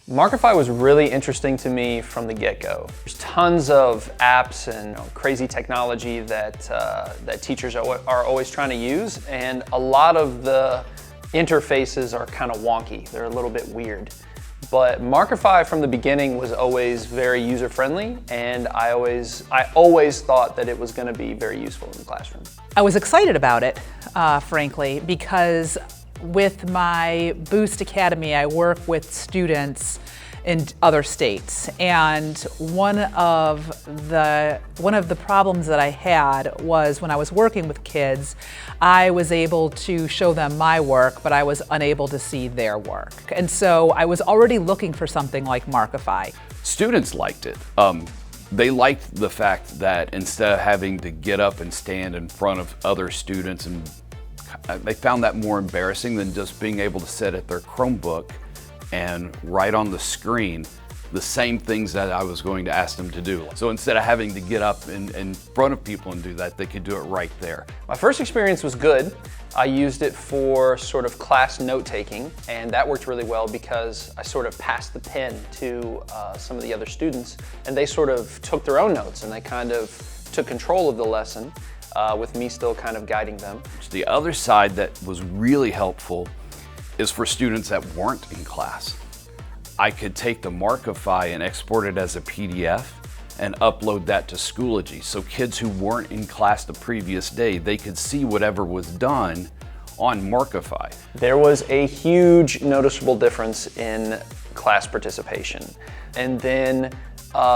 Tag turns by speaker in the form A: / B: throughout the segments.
A: Markify was really interesting to me from the get-go. There's tons of apps and crazy technology that, that teachers are always trying to use, and a lot of the interfaces are kind of wonky. They're a little bit weird. But Markify from the beginning was always very user-friendly, and I always thought that it was going to be very useful in the classroom.
B: I was excited about it, frankly, because with my Boost Academy, I work with students in other states, and one of the problems that I had was when I was working with kids, I was able to show them my work, but I was unable to see their work. And so I was already looking for something like Markify.
C: Students liked it. They liked the fact that instead of having to get up and stand in front of other students, and they found that more embarrassing than just being able to sit at their Chromebook and write on the screen the same things that I was going to ask them to do. So instead of having to get up in front of people and do that, they could do it right there.
A: My first experience was good. I used it for sort of class note-taking, and that worked really well because I sort of passed the pen to some of the other students, and they sort of took their own notes, and they kind of took control of the lesson with me still kind of guiding them.
C: The other side that was really helpful is for students that weren't in class. I could take the Markify and export it as a PDF and upload that to Schoology. So kids who weren't in class the previous day, they could see whatever was done on Markify.
A: There was a huge noticeable difference in class participation. And then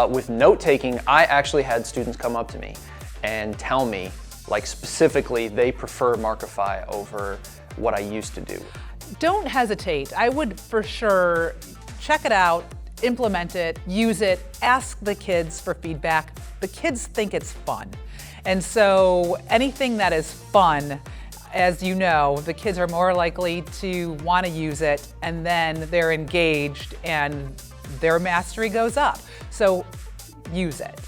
A: with note-taking, I actually had students come up to me and tell me, like specifically, they prefer Markify over what I used to do.
B: Don't hesitate. I would for sure check it out, implement it, use it, ask the kids for feedback. The kids think it's fun. And so anything that is fun, as you know, the kids are more likely to want to use it, and then they're engaged and their mastery goes up. So use it.